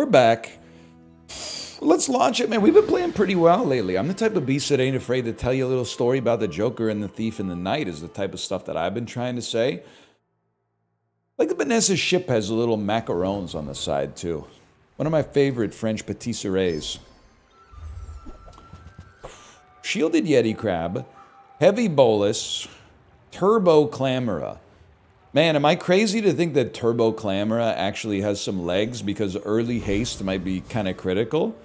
We're back. Let's launch it, man. We've been playing pretty well lately. I'm the type of beast that ain't afraid to tell you a little story about the Joker and the Thief in the Night is the type of stuff that I've been trying to say. Like the Vanessa's ship has little macarons on the side, too. One of my favorite French patisseries. Shielded Yeti Crab, Heavy Bolus, Turbo Clamora. Man, am I crazy to think that Turbo Clamora actually has some legs because early haste might be kind of critical?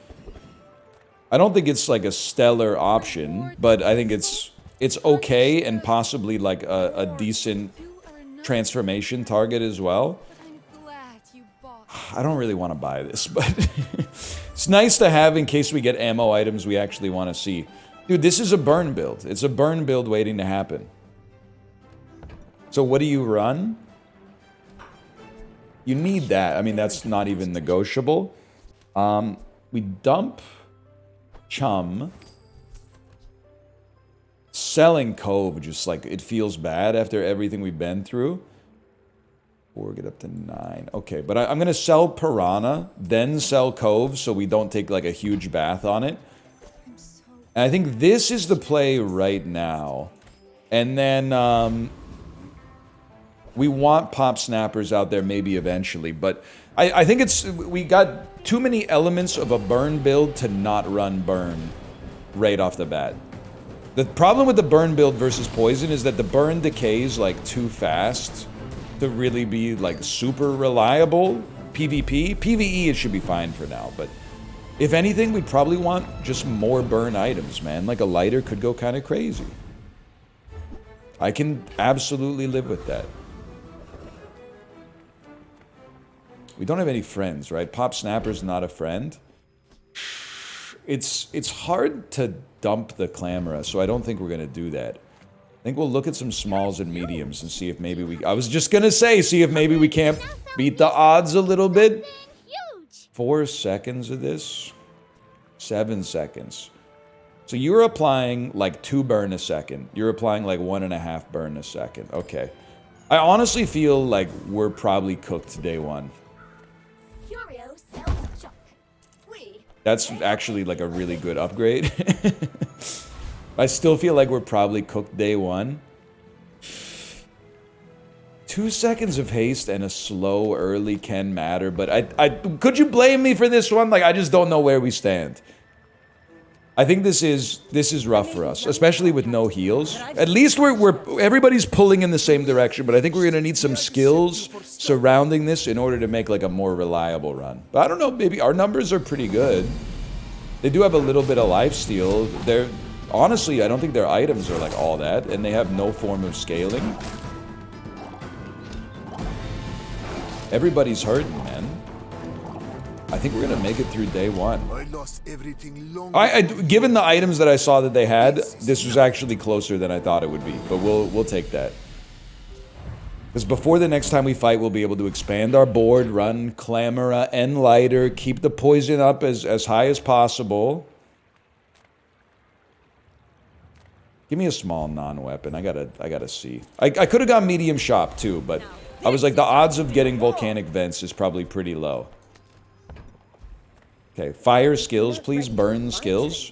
I don't think it's like a stellar option, but I think it's okay and possibly like a decent transformation target as well. I don't really want to buy this, but it's nice to have in case we get ammo items we actually want to see. Dude, this is a burn build. It's a burn build waiting to happen. So what do you run? You need that. I mean, that's not even negotiable. We dump Chum. Selling Cove, just like, it feels bad after everything we've been through. 4, get up to 9. Okay, but I'm going to sell Piranha, then sell Cove, so we don't take, like, a huge bath on it. And I think this is the play right now. And then, we want Pop Snappers out there maybe eventually, but I think we got too many elements of a burn build to not run burn right off the bat. The problem with the burn build versus poison is that the burn decays like too fast to really be like super reliable. PvP, PvE it should be fine for now, but if anything we'd probably want just more burn items, man. Like a lighter could go kind of crazy. I can absolutely live with that. We don't have any friends, right? Pop Snapper's not a friend. It's hard to dump the Clamora, so I don't think we're going to do that. I think we'll look at some smalls and mediums and see if maybe we... I was just going to say, see if maybe we can't beat the odds a little bit. 4 seconds of this. 7 seconds. So you're applying like 2 burn a second. You're applying like 1.5 burn a second. Okay. I honestly feel like we're probably cooked day one. That's actually like a really good upgrade. I still feel like we're probably cooked day one. 2 seconds of haste and a slow early can matter, but could you blame me for this one? Like, I just don't know where we stand. I think this is rough for us, especially with no heals. At least everybody's pulling in the same direction, but I think we're gonna need some skills surrounding this in order to make like a more reliable run. But I don't know, maybe our numbers are pretty good. They do have a little bit of lifesteal. Honestly, I don't think their items are like all that, and they have no form of scaling. Everybody's hurting, man. I think we're gonna make it through day one. Given the items that I saw that they had, this was actually closer than I thought it would be. But we'll take that. Because before the next time we fight, we'll be able to expand our board, run Clamora and Lighter, keep the poison up as high as possible. Give me a small non-weapon. I gotta see. I could have gone medium shop too, but I was like, the odds of getting volcanic vents is probably pretty low. Okay, fire skills, please. Burn skills.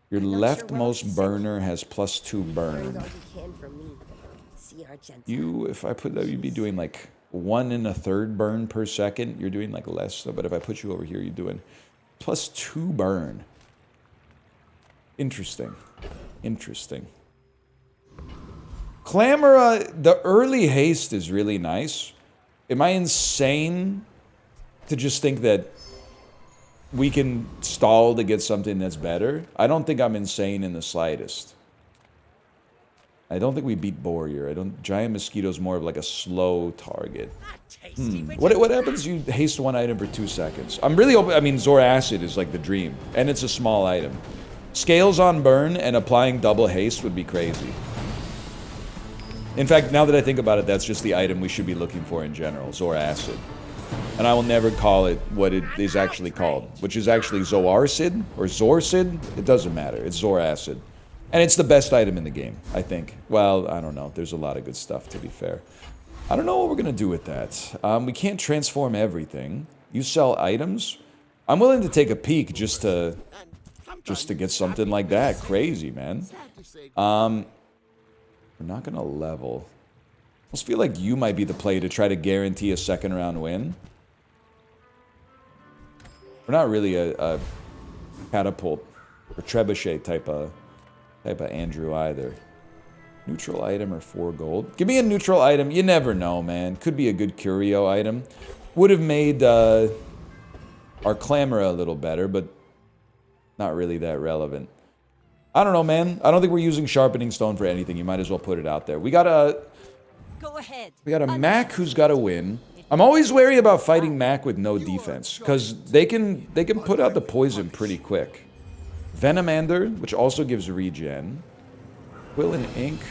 Your leftmost burner has +2 burn. If I put that, you'd be doing like 1 1/3 burn per second. You're doing like less, but if I put you over here, you're doing +2 burn. Interesting. Interesting. Clamora, the early haste is really nice. Am I insane to just think that we can stall to get something that's better? I don't think I'm insane in the slightest. I don't think we beat Warrior. Giant Mosquito's more of like a slow target. What happens if you haste 1 item for 2 seconds? I'm really hoping, I mean, Zor Acid is like the dream. And it's a small item. Scales on burn and applying double haste would be crazy. In fact, now that I think about it, that's just the item we should be looking for in general. Zor Acid. And I will never call it what it is actually called, which is actually Zoarcid or Zorcid. It doesn't matter. It's Zor Acid. And it's the best item in the game, I think. Well, I don't know. There's a lot of good stuff, to be fair. I don't know what we're going to do with that. We can't transform everything. You sell items. I'm willing to take a peek just to get something like that. Crazy, man. We're not gonna level. I almost feel like you might be the play to try to guarantee a second round win. We're not really a catapult or trebuchet type of Andrew either. Neutral item or 4 gold. Give me a neutral item. You never know, man. Could be a good curio item. Would have made our clamor a little better, but not really that relevant. I don't know, man. I don't think we're using sharpening stone for anything. You might as well put it out there. We got a Mac who's got to win. I'm always wary about fighting Mac with no defense because they can put out the poison pretty quick. Venomander, which also gives regen. Quill and Ink.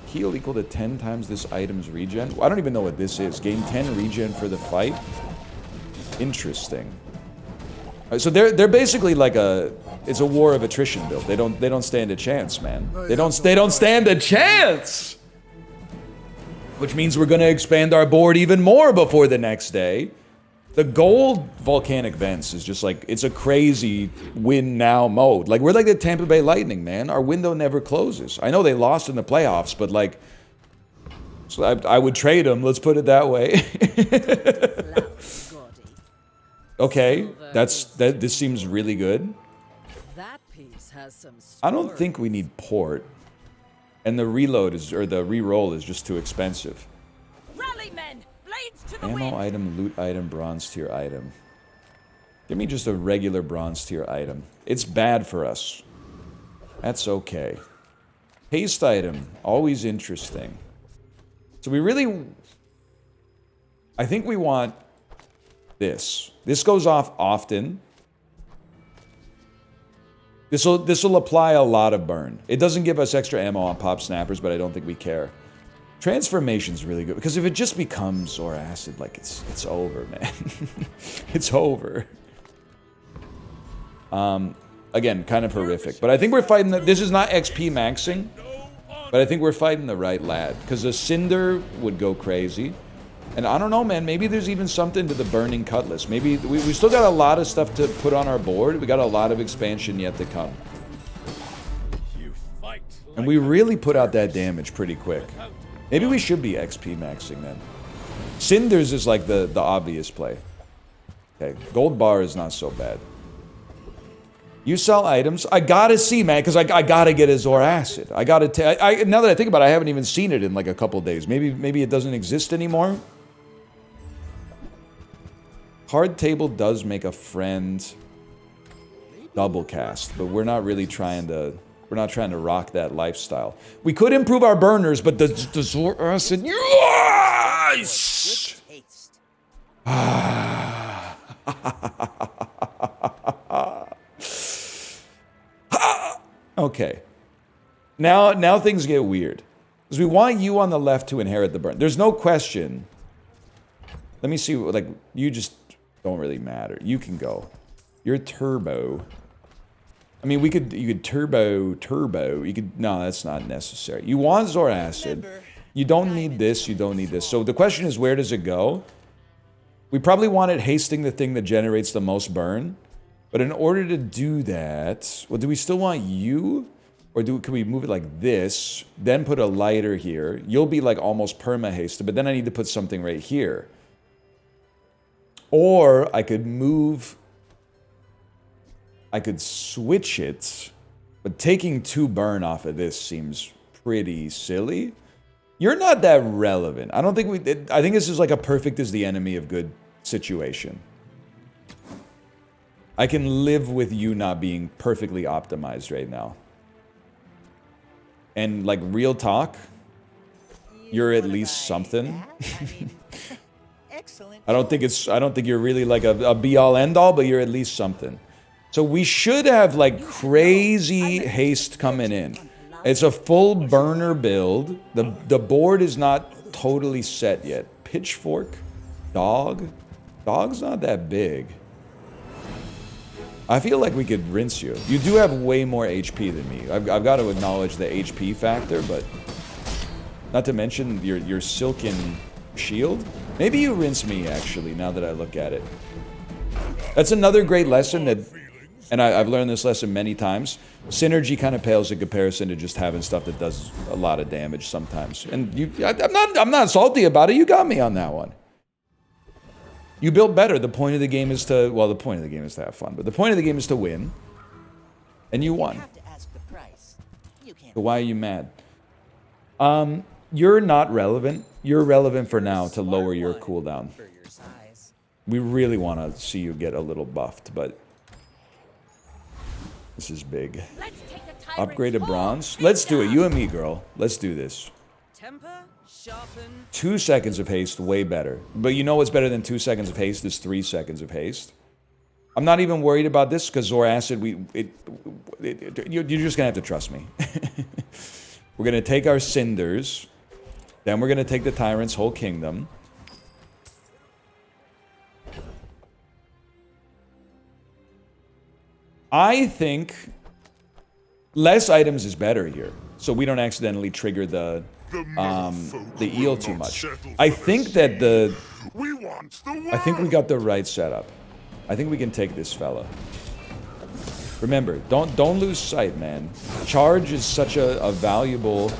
Heal equal to 10 times this item's regen. I don't even know what this is. Gain 10 regen for the fight. Interesting. So they're basically like it's a war of attrition build. They don't stand a chance, man. They don't stand a chance. Which means we're gonna expand our board even more before the next day. The gold volcanic vents is just like, it's a crazy win now mode. Like, we're like the Tampa Bay Lightning, man. Our window never closes. I know they lost in the playoffs, but like, so I would trade them. Let's put it that way. Okay, this seems really good. I don't think we need port. And the reload the reroll is just too expensive. Rally men! Blades to the Ammo wind! item, loot item, bronze tier item. Give me just a regular bronze tier item. It's bad for us. That's okay. Haste item, always interesting. So we really... I think we want this. This goes off often. This will apply a lot of burn. It doesn't give us extra ammo on pop snappers, but I don't think we care. Transformation's really good, because if it just becomes Zora Acid, like, it's over, man. It's over. Again, kind of horrific. But I think we're fighting this is not XP maxing, but I think we're fighting the right lad. Because the Cinder would go crazy. And I don't know, man, maybe there's even something to the Burning Cutlass. Maybe we still got a lot of stuff to put on our board. We got a lot of expansion yet to come. And we really put out that damage pretty quick. Maybe we should be XP maxing then. Cinders is like the obvious play. Okay, gold bar is not so bad. You sell items. I gotta see, man, because I gotta get a Zora Acid. I gotta now that I think about it, I haven't even seen it in like a couple days. Maybe it doesn't exist anymore. Hard table does make a friend double cast, but we're not really trying to rock that lifestyle. We could improve our burners, but the Zora Acid, yes! Okay. Now things get weird. Because we want you on the left to inherit the burn. There's no question. Let me see, like, you just don't really matter. You can go. You're turbo. I mean, you could turbo. You could, no, that's not necessary. You want Zora Acid. You don't need this, you don't need this. So the question is, where does it go? We probably want it hasting the thing that generates the most burn. But in order to do that, well, do we still want you? Or can we move it like this, then put a lighter here? You'll be like almost perma-hasted, but then I need to put something right here. Or I could switch it, but taking 2 burn off of this seems pretty silly. You're not that relevant. I think this is like a perfect is the enemy of good situation. I can live with you not being perfectly optimized right now. And like real talk, you're at least something. I don't think you're really like a be all end all, but you're at least something. So we should have like crazy haste coming in. It's a full burner build. The board is not totally set yet. Pitchfork, dog's not that big. I feel like we could rinse you. You do have way more HP than me. I've got to acknowledge the HP factor, but not to mention your silken shield. Maybe you rinse me, actually, now that I look at it. That's another great lesson that, and I've learned this lesson many times. Synergy kind of pales in comparison to just having stuff that does a lot of damage sometimes. And I'm not salty about it. You got me on that one. You built better. The point of the game is to, well, the point of the game is to have fun, but the point of the game is to win. And you won. So why are you mad? You're not relevant. You're relevant for now to lower your cooldown. We really want to see you get a little buffed, but this is big. Upgrade to bronze. Let's do it. You and me, girl. Let's do this. 2 seconds of haste, way better. But you know what's better than 2 seconds of haste is 3 seconds of haste. I'm not even worried about this because Zor Acid, you're just going to have to trust me. We're going to take our Cinders. Then we're going to take the Tyrant's whole kingdom. I think less items is better here, so we don't accidentally trigger the eel too much. I think that I think we got the right setup. I think we can take this fella. Remember, don't lose sight, man. Charge is such a valuable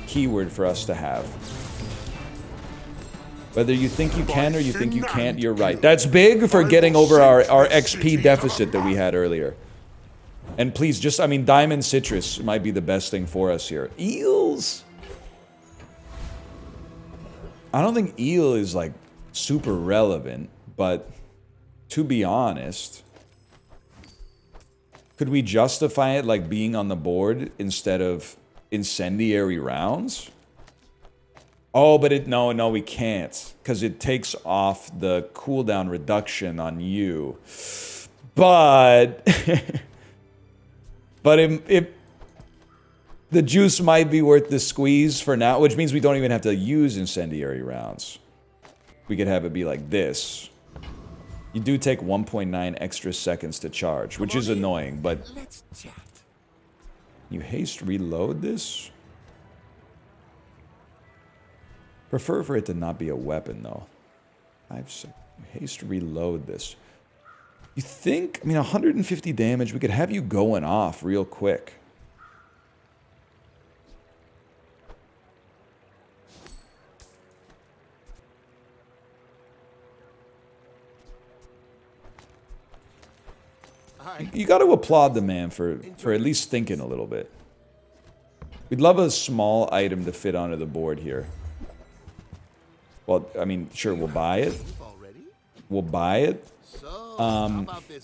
keyword for us to have. Whether you think you can or you think you can't, you're right. That's big for getting over our XP deficit that we had earlier. And please, just, I mean, Diamond Citrus might be the best thing for us here. Eels! I don't think eel is, like, super relevant, but to be honest, could we justify it, like, being on the board instead of incendiary rounds? Oh, but no, we can't, because it takes off the cooldown reduction on you. But... But if the juice might be worth the squeeze for now, which means we don't even have to use incendiary rounds. We could have it be like this. You do take 1.9 extra seconds to charge, which is annoying, but... You haste reload this? Prefer for it to not be a weapon, though. Haste reload this. You think, I mean, 150 damage, we could have you going off real quick. You got to applaud the man for at least thinking a little bit. We'd love a small item to fit onto the board here. Well, I mean, sure, we'll buy it. We'll buy it.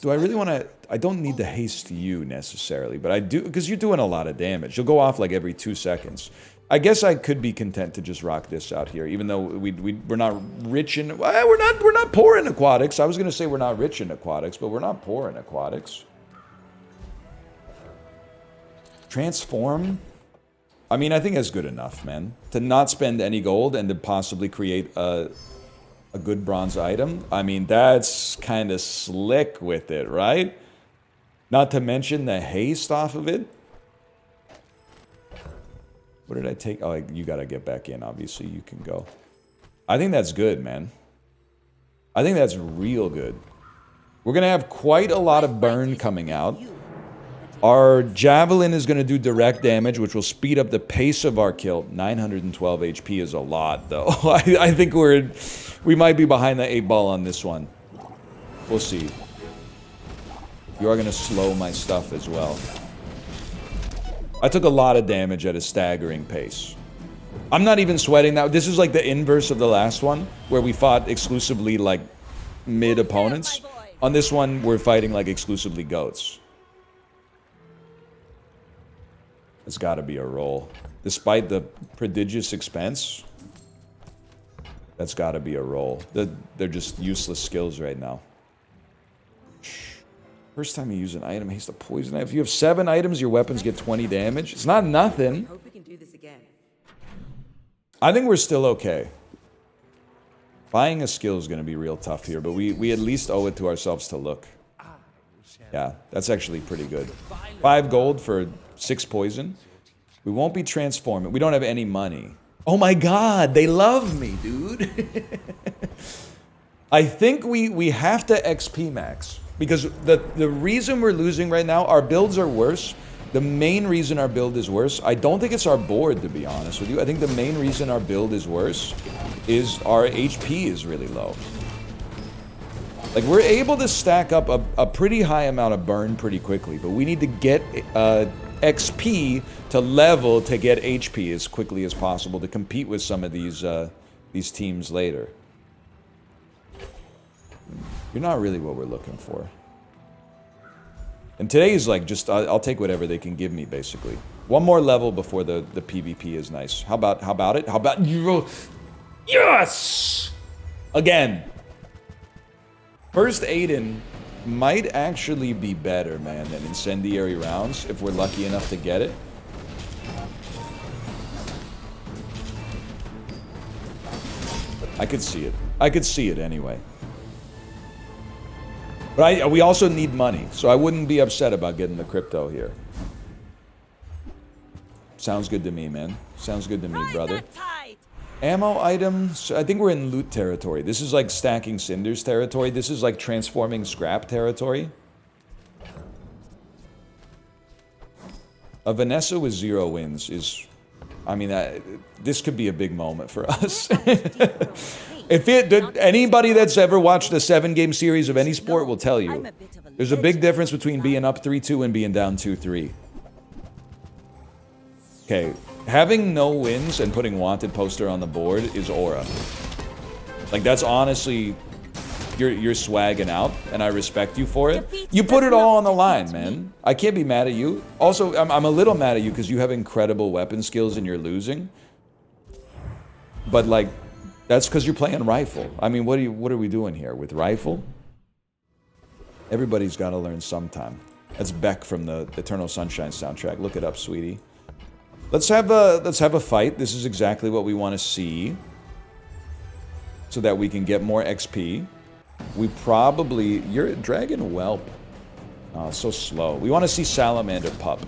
Do I really want to... I don't need to haste you necessarily, but I do, because you're doing a lot of damage. You'll go off like every 2 seconds. I guess I could be content to just rock this out here, even though we're not rich in... Well, we're not poor in aquatics. I was going to say we're not rich in aquatics, but we're not poor in aquatics. Transform? I mean, I think that's good enough, man. To not spend any gold and to possibly create a good bronze item. I mean, that's kind of slick with it, right? Not to mention the haste off of it. What did I take? Oh, you gotta get back in, obviously. You can go. I think that's good, man. I think that's real good. We're gonna have quite a lot of burn coming out. Our javelin is gonna do direct damage, which will speed up the pace of our kill. 912 HP is a lot, though. I think we might be behind the 8 ball on this one. We'll see. You are gonna slow my stuff as well. I took a lot of damage at a staggering pace. I'm not even sweating now. This is like the inverse of the last one, where we fought exclusively like mid opponents. On this one, we're fighting like exclusively goats. It's gotta be a roll. Despite the prodigious expense, that's gotta be a roll. They're just useless skills right now. First time you use an item, haste a poison. If you have 7 items, your weapons get 20 damage. It's not nothing. Hope we can do this again. I think we're still okay. Buying a skill is going to be real tough here, but we at least owe it to ourselves to look. Yeah, that's actually pretty good. 5 gold for 6 poison. We won't be transforming. We don't have any money. Oh my god, they love me, dude. I think we have to XP max. Because the reason we're losing right now, our builds are worse. The main reason our build is worse, I don't think it's our board, to be honest with you. I think the main reason our build is worse is our HP is really low. Like, we're able to stack up a pretty high amount of burn pretty quickly, but we need to get XP to level to get HP as quickly as possible to compete with some of these teams later. You're not really what we're looking for. And today's like just, I'll take whatever they can give me, basically. One more level before the PvP is nice. How about it? How about you? Yes! Again. First Aiden might actually be better, man, than incendiary rounds, if we're lucky enough to get it. I could see it. I could see it anyway. But we also need money, so I wouldn't be upset about getting the crypto here. Sounds good to me, man. Sounds good to me, brother. Ammo items. I think we're in loot territory. This is like stacking cinders territory. This is like transforming scrap territory. A Vanessa with 0 wins is... I mean, this could be a big moment for us. Anybody that's ever watched a 7-game series of any sport will tell you, there's a big difference between being up 3-2 and being down 2-3. Okay, having no wins and putting wanted poster on the board is aura. Like, that's honestly, you're swagging out, and I respect you for it. You put it all on the line, man. I can't be mad at you. Also, I'm a little mad at you because you have incredible weapon skills and you're losing. But like, that's because you're playing rifle. I mean, what are we doing here with rifle? Everybody's got to learn sometime. That's Beck from the Eternal Sunshine soundtrack. Look it up, sweetie. Let's have a fight. This is exactly what we want to see, so that we can get more XP. We probably... You're Dragon Whelp. Oh, so slow. We want to see Salamander Pup.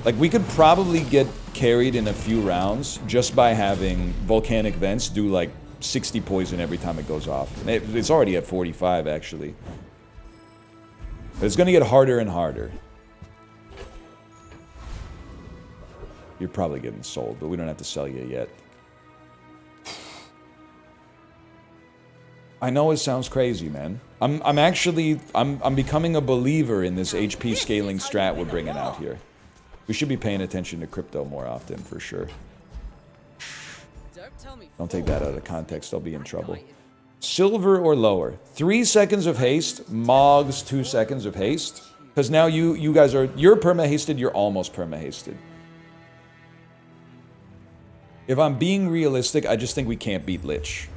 Like, we could probably get carried in a few rounds just by having Volcanic Vents do, like, 60 poison every time it goes off. And it's already at 45, actually. But it's going to get harder and harder. You're probably getting sold, but we don't have to sell you yet. I know it sounds crazy, man. I'm becoming a believer in this HP scaling strat we're bringing out here. We should be paying attention to crypto more often, for sure. Don't take that out of context, I'll be in trouble. Silver or lower. 3 seconds of haste, Mog's 2 seconds of haste. Because now you guys are, you're perma-hasted, you're almost perma-hasted. If I'm being realistic, I just think we can't beat Lich.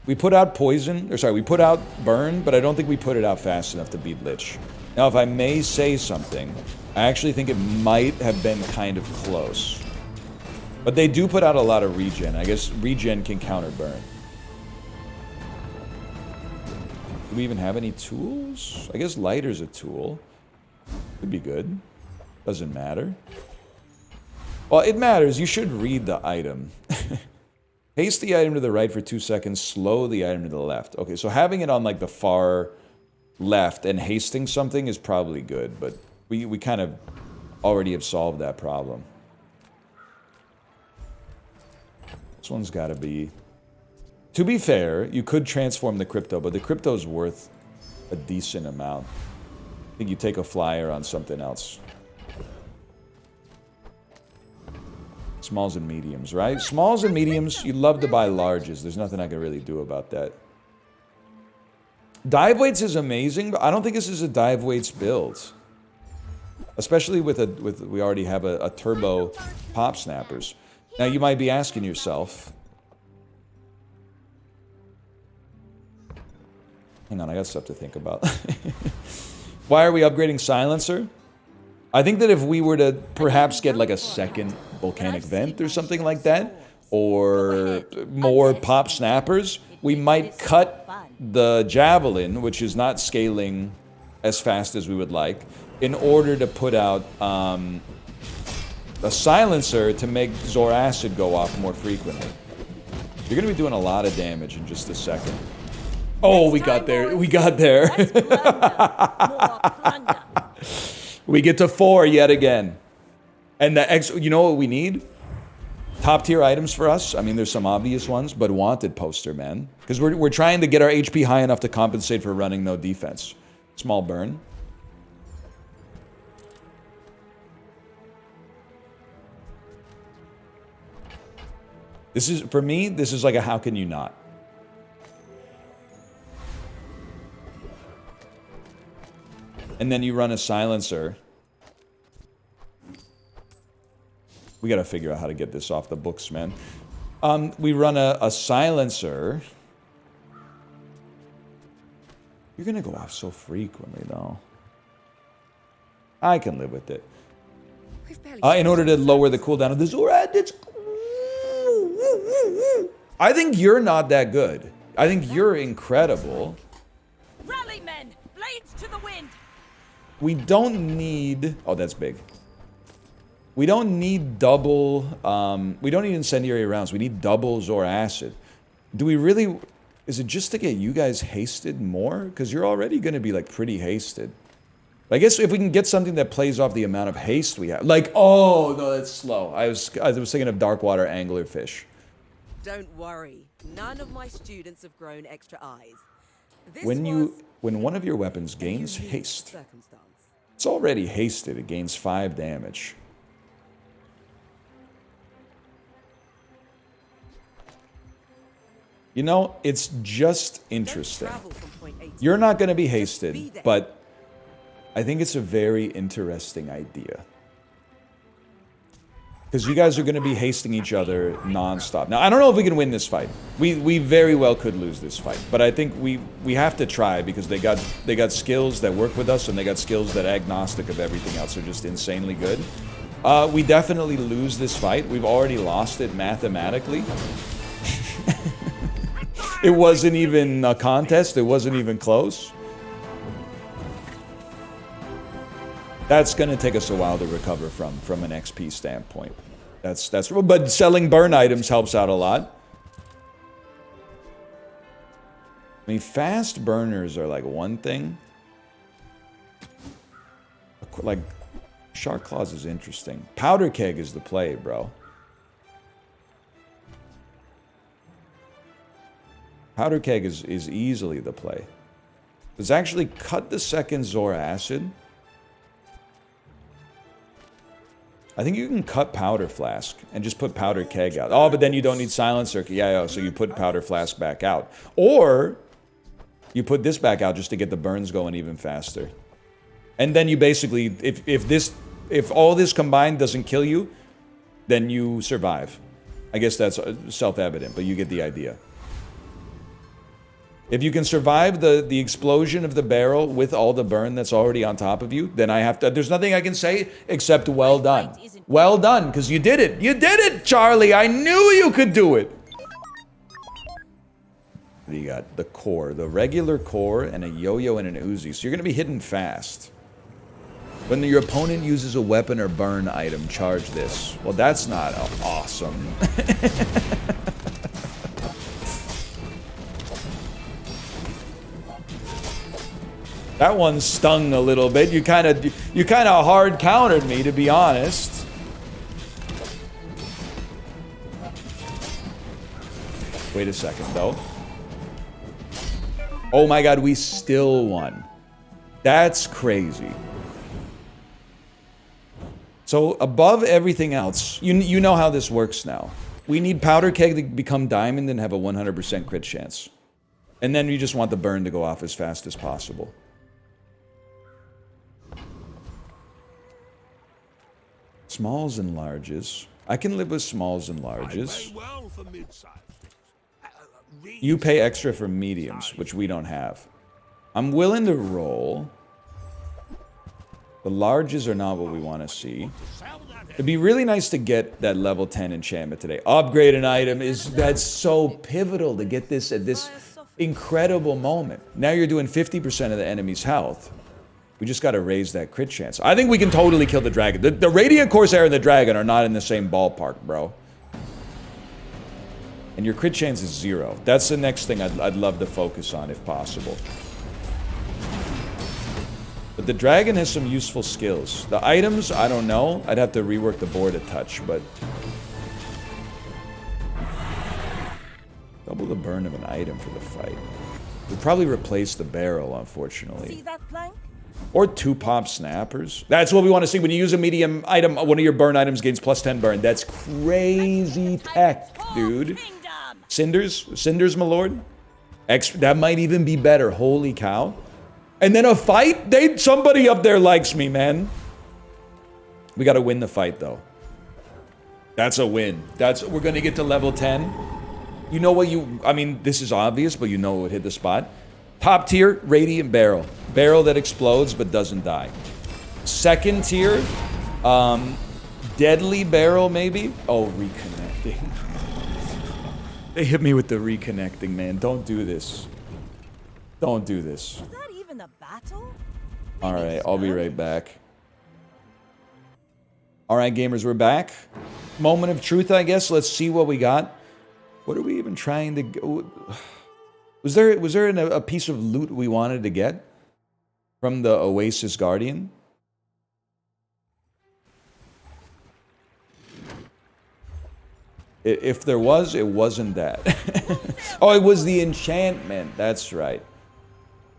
We put out poison, or sorry, we put out burn, but I don't think we put it out fast enough to beat Lich. Now, if I may say something, I actually think it might have been kind of close. But they do put out a lot of regen. I guess regen can counter burn. Do we even have any tools? I guess lighter's a tool. Could be good. Doesn't matter. Well, it matters. You should read the item. Haste the item to the right for 2 seconds. Slow the item to the left. Okay, so having it on like the far left and hasting something is probably good, but we kind of already have solved that problem. This one's got to be... To be fair, you could transform the crypto, but the crypto's worth a decent amount. I think you take a flyer on something else. Smalls and mediums, right? Smalls and mediums, you'd love to buy larges. There's nothing I can really do about that. Dive weights is amazing, but I don't think this is a dive weights build. Especially with we already have a turbo pop snappers. Now you might be asking yourself, hang on, I got stuff to think about. Why are we upgrading silencer? I think that if we were to perhaps get like a second volcanic vent or something like that, or more pop snappers, we might cut the javelin, which is not scaling as fast as we would like, in order to put out a silencer to make Zor Acid go off more frequently. You're going to be doing a lot of damage in just a second. Oh, we got there. We got there. Less plunder, more plunder. We get to 4 yet again. And you know what we need? Top tier items for us. I mean, there's some obvious ones, but wanted poster, man. Because we're trying to get our HP high enough to compensate for running no defense. Small burn. This is, for me, this is like a how can you not? And then you run a silencer. We gotta figure out how to get this off the books, man. We run a silencer. You're gonna go off so frequently, though. I can live with it. In order to lower the cooldown of the Zorad, it's... I think you're not that good. I think you're incredible. Rally men, blades to the wind. We don't need... Oh, that's big. We don't need double... we don't need incendiary rounds. We need double Zor Acid. Do we really... Is it just to get you guys hasted more? Because you're already going to be, like, pretty hasted. I guess if we can get something that plays off the amount of haste we have. Like, oh, no, that's slow. I was thinking of Darkwater Anglerfish. Don't worry. None of my students have grown extra eyes. This When one of your weapons gains haste, it's already hasted. It gains 5 damage. You know, it's just interesting. You're not going to be hasted, but I think it's a very interesting idea. Because you guys are going to be hasting each other non-stop. Now, I don't know if we can win this fight. We very well could lose this fight. But I think we have to try because they got skills that work with us and they got skills that are agnostic of everything else. They're just insanely good. We definitely lose this fight. We've already lost it mathematically. It wasn't even a contest. It wasn't even close. That's going to take us a while to recover from an XP standpoint. But selling burn items helps out a lot. I mean, fast burners are like one thing. Like, Shark Claws is interesting. Powder Keg is the play, bro. Powder Keg is easily the play. Let's actually cut the second Zor Acid. I think you can cut Powder Flask and just put Powder Keg out. Oh, but then you don't need Silencer. Yeah, so you put Powder Flask back out. Or you put this back out just to get the burns going even faster. And then you basically, if all this combined doesn't kill you, then you survive. I guess that's self-evident, but you get the idea. If you can survive the explosion of the barrel with all the burn that's already on top of you, then I have to... There's nothing I can say except well done. Well done, because you did it. You did it, Charlie! I knew you could do it! You got the core, the regular core, and a yo-yo and an Uzi. So you're going to be hitting fast. When your opponent uses a weapon or burn item, charge this. Well, that's not awesome. That one stung a little bit. You kind of hard countered me, to be honest. Wait a second, though. Oh my god, we still won. That's crazy. So above everything else, you know how this works now. We need Powder Keg to become Diamond and have a 100% crit chance. And then you just want the burn to go off as fast as possible. Smalls and larges. I can live with smalls and larges. You pay extra for mediums, which we don't have. I'm willing to roll. The larges are not what we want to see. It'd be really nice to get that level 10 enchantment today. Upgrade an item that's so pivotal to get this at this incredible moment. Now you're doing 50% of the enemy's health. We just got to raise that crit chance. I think we can totally kill the dragon. The Radiant Corsair and the dragon are not in the same ballpark, bro. And your crit chance is 0. That's the next thing I'd love to focus on if possible. But the dragon has some useful skills. The items, I don't know. I'd have to rework the board a touch, but... Double the burn of an item for the fight. We'd probably replace the barrel, unfortunately. See that plank? Or 2 pop snappers. That's what we want to see. When you use a medium item, one of your burn items gains +10 burn. That's crazy tech, dude. Kingdom. Cinders, my lord. That might even be better. Holy cow. And then a fight? Somebody up there likes me, man. We got to win the fight, though. That's a win. We're going to get to level 10. You know what I mean, this is obvious, but you know it would hit the spot. Top tier, Radiant Barrel. Barrel that explodes but doesn't die. Second tier, Deadly Barrel, maybe? Oh, reconnecting. They hit me with the reconnecting, man. Don't do this. Don't do this. Is that even a battle? Alright, I'll be right back. Alright, gamers, we're back. Moment of truth, I guess. Let's see what we got. What are we even trying to go? Was there a piece of loot we wanted to get from the Oasis Guardian? If there was, it wasn't that. Oh, it was the enchantment. That's right.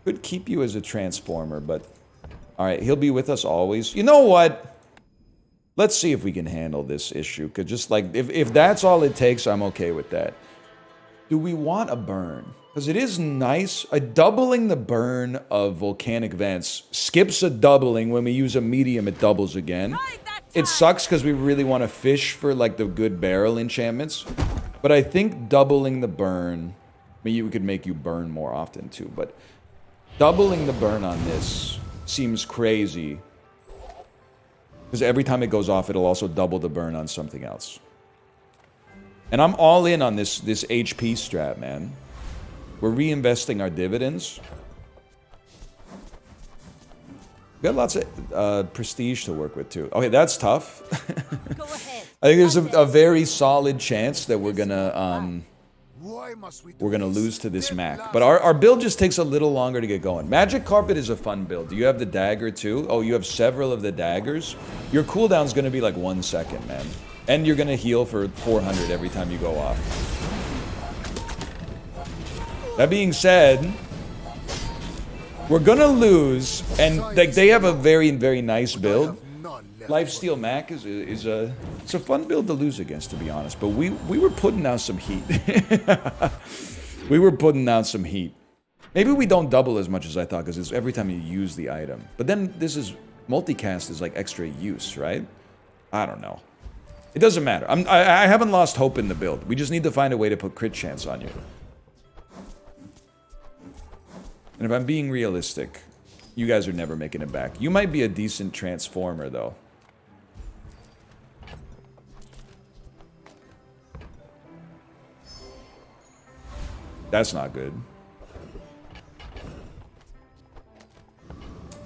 Could keep you as a transformer, but... Alright, he'll be with us always. You know what? Let's see if we can handle this issue. Cause just like, if that's all it takes, I'm okay with that. Do we want a burn? Because it is nice. Doubling the burn of volcanic vents skips a doubling. When we use a medium, it doubles again. It sucks because we really want to fish for like the good barrel enchantments. But I think doubling the burn, maybe we could make you burn more often too. But doubling the burn on this seems crazy. Because every time it goes off, it'll also double the burn on something else. And I'm all in on this HP strat, man. We're reinvesting our dividends. We got lots of prestige to work with, too. Okay, that's tough. Go ahead. I think there's a very solid chance that we're gonna lose to this Mac. But our build just takes a little longer to get going. Magic Carpet is a fun build. Do you have the dagger, too? Oh, you have several of the daggers? Your cooldown's gonna be like 1 second, man. And you're gonna heal for 400 every time you go off. That being said, we're gonna lose, and like they have a very, very nice build. Lifesteal Mac is it's a fun build to lose against, to be honest. But we were putting out some heat. We were putting out some heat. Maybe we don't double as much as I thought, because it's every time you use the item. But then this is multicast is like extra use, right? I don't know. It doesn't matter. I haven't lost hope in the build. We just need to find a way to put crit chance on you. And if I'm being realistic, you guys are never making it back. You might be a decent transformer, though. That's not good.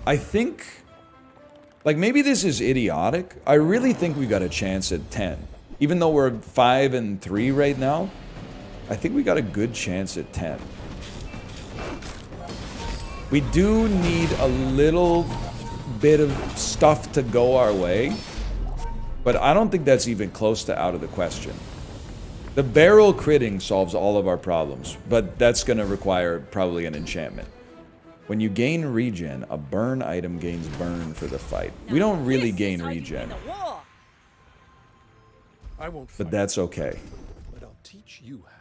I think... Like, maybe this is idiotic. I really think we got a chance at 10. Even though we're 5 and 3 right now, I think we got a good chance at 10. We do need a little bit of stuff to go our way, but I don't think that's even close to out of the question. The barrel critting solves all of our problems, but that's going to require probably an enchantment. When you gain regen, a burn item gains burn for the fight. We don't really gain regen, but that's okay. But I'll teach you how.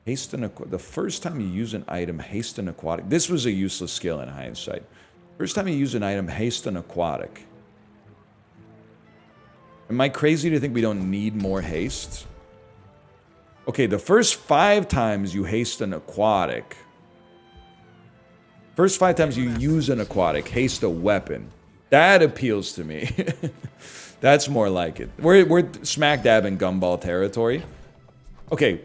Haste and the first time you use an item, haste and aquatic. This was a useless skill in hindsight. First time you use an item, haste and aquatic. Am I crazy to think we don't need more haste? Okay, the first 5 times you haste an aquatic. First 5 times you use an aquatic, haste a weapon. That appeals to me. That's more like it. We're smack dab in gumball territory. Okay,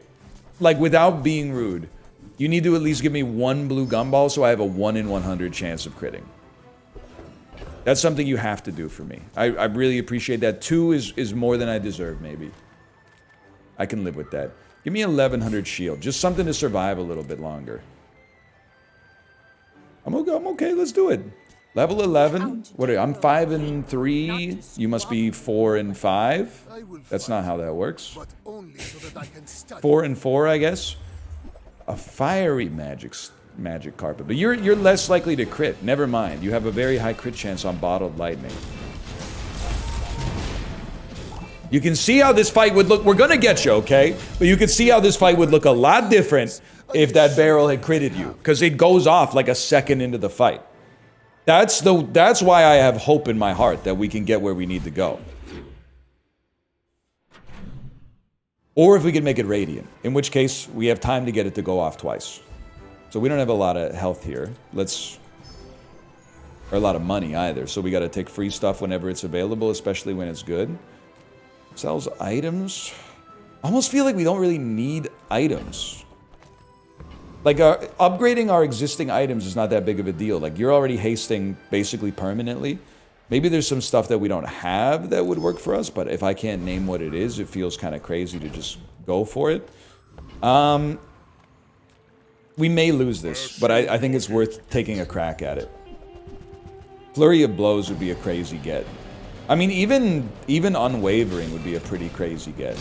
like without being rude, you need to at least give me 1 blue gumball so I have a 1 in 100 chance of critting. That's something you have to do for me. I really appreciate that. 2 is more than I deserve, maybe. I can live with that. Give me 1100 shield. Just something to survive a little bit longer. I'm okay. Let's do it. Level 11. What are you? I'm 5 and 3. You must be 4 and 5. That's not how that works. 4 and 4, I guess. A fiery magic carpet. But you're less likely to crit. Never mind. You have a very high crit chance on bottled lightning. You can see how this fight would look. We're gonna get you, okay? But you can see how this fight would look a lot different if that barrel had critted you. Because it goes off like a second into the fight. That's why I have hope in my heart that we can get where we need to go. Or if we can make it radiant. In which case, we have time to get it to go off twice. So we don't have a lot of health here. Or a lot of money either. So we gotta take free stuff whenever it's available, especially when it's good. Sells items. I almost feel like we don't really need items. Like, upgrading our existing items is not that big of a deal. Like, you're already hasting basically permanently. Maybe there's some stuff that we don't have that would work for us, but if I can't name what it is, it feels kind of crazy to just go for it. We may lose this, but I think it's worth taking a crack at it. Flurry of Blows would be a crazy get. I mean, even Unwavering would be a pretty crazy get.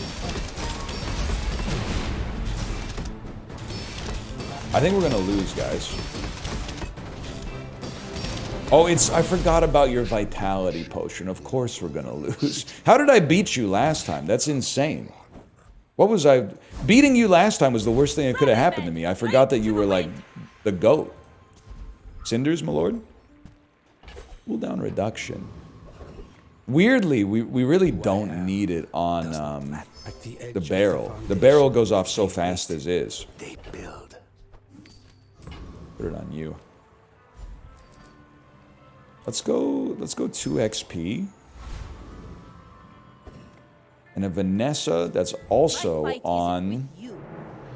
I think we're gonna lose, guys. Oh, I forgot about your Vitality Potion. Of course we're gonna lose. How did I beat you last time? That's insane. What was I... Beating you last time was the worst thing that could have happened to me. I forgot that you were, like, the GOAT. Cinders, my lord? Cooldown reduction. Weirdly, we really don't need it on the barrel. The barrel goes off so fast as is. Put it on you. Let's go 2 XP. And a Vanessa that's also on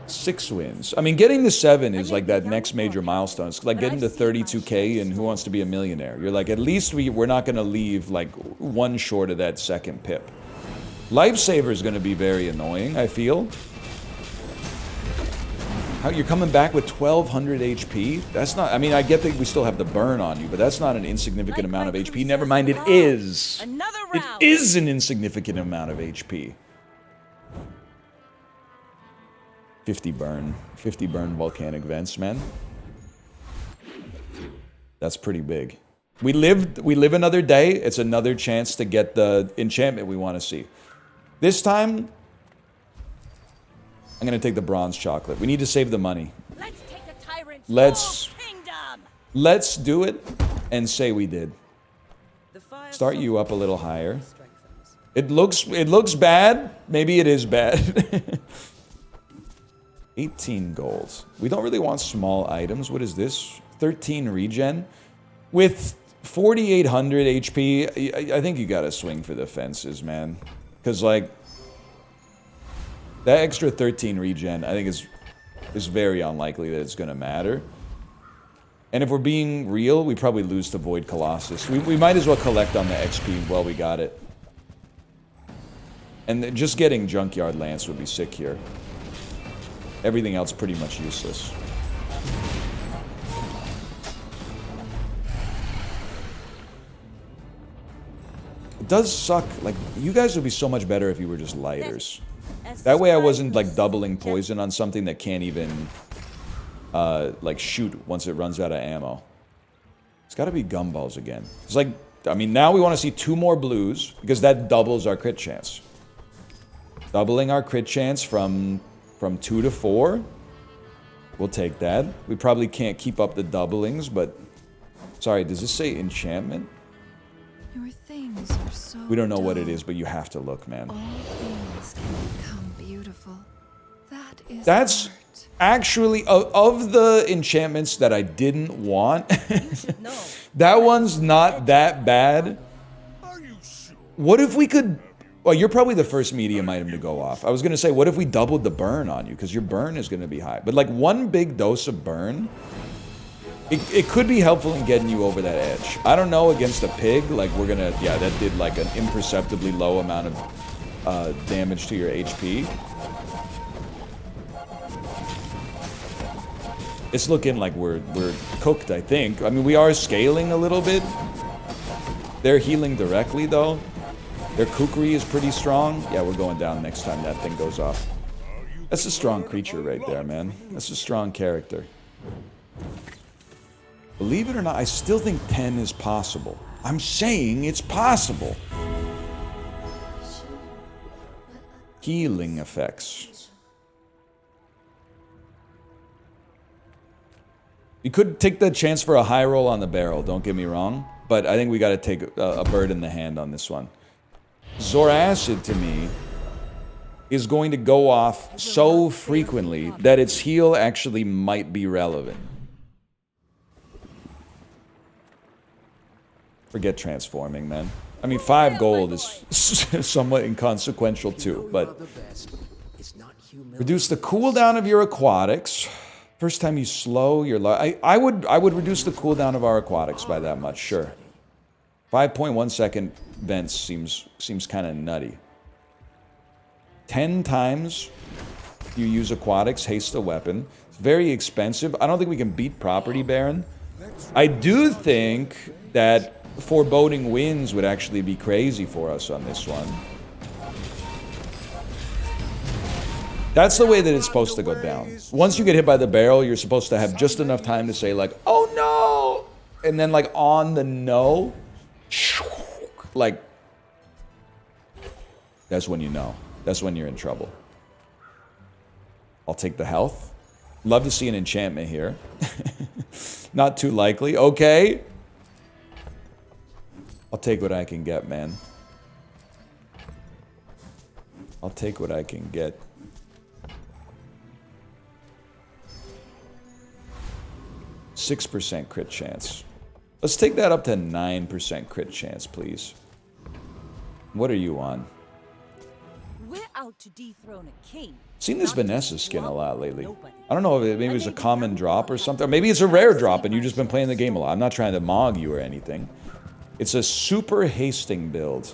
6 wins. I mean, getting to 7 is like that next major milestone. It's like getting to 32K and Who Wants to Be a Millionaire. You're like, at least we're not going to leave like 1 short of that second pip. Lifesaver is going to be very annoying, I feel. How, you're coming back with 1200 HP? That's not... I mean, I get that we still have the burn on you, but that's not an insignificant amount of HP. Never mind, it is. It is an insignificant amount of HP. 50 burn. 50 burn volcanic vents, man. That's pretty big. We live another day. It's another chance to get the enchantment we want to see. This time, I'm going to take the bronze chocolate. We need to save the money. Let's take the tyrant's kingdom. Let's do it and say we did. Start you up a little higher. It looks bad. Maybe it is bad. 18 gold. We don't really want small items. What is this? 13 regen. With 4,800 HP, I think you gotta swing for the fences, man. Because, like, that extra 13 regen, I think is very unlikely that it's gonna matter. And if we're being real, we probably lose to Void Colossus. We might as well collect on the XP while we got it. And just getting Junkyard Lance would be sick here. Everything else pretty much useless. It does suck. Like, you guys would be so much better if you were just lighters. That way I wasn't, like, doubling poison on something that can't even, like, shoot once it runs out of ammo. It's gotta be gumballs again. It's like, I mean, now we want to see 2 more blues, because that doubles our crit chance. Doubling our crit chance from 2 to 4. We'll take that. We probably can't keep up the doublings, but... Sorry, does this say enchantment? Your things are so We don't know what it dull. is, but you have to look, man. All things can become beautiful. That is That's art. actually... Of the enchantments that I didn't want, that one's not that bad. What if we could... Well, you're probably the first medium item to go off. I was going to say, what if we doubled the burn on you? Because your burn is going to be high. But, like, 1 big dose of burn, it could be helpful in getting you over that edge. I don't know, against a pig, like, we're going to... Yeah, that did, like, an imperceptibly low amount of damage to your HP. It's looking like we're cooked, I think. I mean, we are scaling a little bit. They're healing directly, though. Their kukri is pretty strong. Yeah, we're going down next time that thing goes off. That's a strong creature right there, man. That's a strong character. Believe it or not, I still think 10 is possible. I'm saying it's possible. Healing effects. You could take the chance for a high roll on the barrel, don't get me wrong. But I think we got to take a bird in the hand on this one. Zoracid, to me, is going to go off so frequently that its heal actually might be relevant. Forget transforming, man. I mean, 5 gold is somewhat inconsequential too, but... Reduce the cooldown of your aquatics. First time you slow your... I would reduce the cooldown of our aquatics by that much, sure. 5.1 second vents seems kind of nutty. 10 times you use aquatics, haste a weapon. It's very expensive. I don't think we can beat Property Baron. I do think that Foreboding Winds would actually be crazy for us on this one. That's the way that it's supposed to go down. Once you get hit by the barrel, you're supposed to have just enough time to say like, oh no! And then like on the no, like, that's when you know. That's when you're in trouble. I'll take the health. Love to see an enchantment here. Not too likely. Okay. I'll take what I can get, man. I'll take what I can get. %6 crit chance. Let's take that up to 9% crit chance, please. What are you on? We're out to dethrone a king. Seen this Vanessa skin a lot lately. I don't know if maybe it was a common drop or something. Or maybe it's a rare drop and you've just been playing the game a lot. I'm not trying to mog you or anything. It's a super hasting build.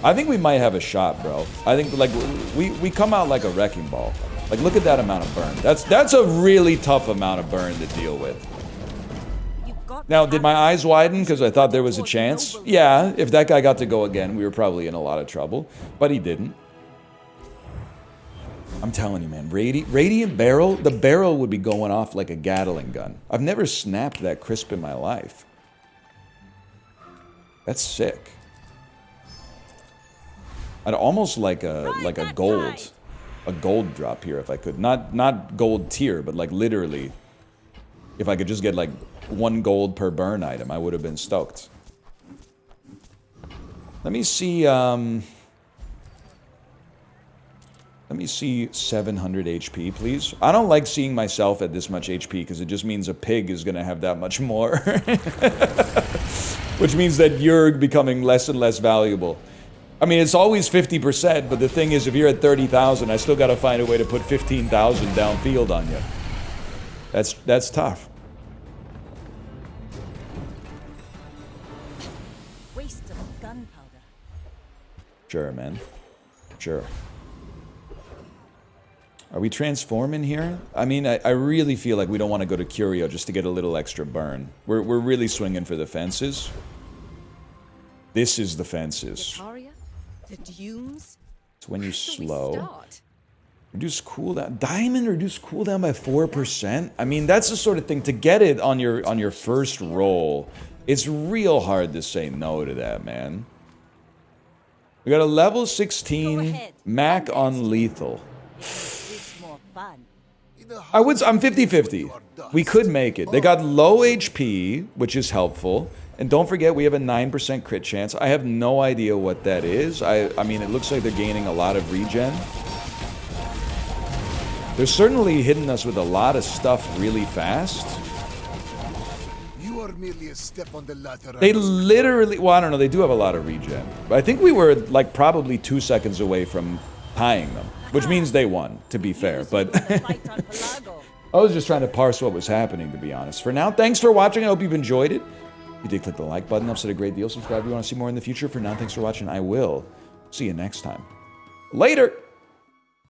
I think we might have a shot, bro. I think like we come out like a wrecking ball. Like look at that amount of burn. That's a really tough amount of burn to deal with. Now, did my eyes widen because I thought there was a chance? Yeah, if that guy got to go again, we were probably in a lot of trouble. But he didn't. I'm telling you, man. Radiant barrel, the barrel would be going off like a Gatling gun. I've never snapped that crisp in my life. That's sick. I'd almost like a gold drop here if I could. Not gold tier, but like literally, if I could just get like 1 gold per burn item, I would have been stoked. Let me see 700 HP, please. I don't like seeing myself at this much HP because it just means a pig is going to have that much more. Which means that you're becoming less and less valuable. I mean, it's always 50%, but the thing is, if you're at 30,000, I still got to find a way to put 15,000 downfield on you. That's tough. Waste of gunpowder. Sure, man. Sure. Are we transforming here? I mean, I really feel like we don't want to go to Curio just to get a little extra burn. We're really swinging for the fences. This is the fences. The Dunes? It's when you slow. Reduce cooldown. Diamond reduce cooldown by 4%? I mean, that's the sort of thing. To get it on your first roll, it's real hard to say no to that, man. We got a level 16 Mac on lethal. I'm 50-50. We could make it. They got low HP, which is helpful. And don't forget, we have a 9% crit chance. I have no idea what that is. I mean, it looks like they're gaining a lot of regen. They're certainly hitting us with a lot of stuff really fast. You are merely a step on the ladder. They literally... Well, I don't know. They do have a lot of regen. But I think we were, like, probably 2 seconds away from tying them. Which means they won, to be fair. But I was just trying to parse what was happening, to be honest. For now, thanks for watching. I hope you've enjoyed it. If you did, click the like button. Upset a great deal. Subscribe if you want to see more in the future. For now, thanks for watching. I will see you next time. Later!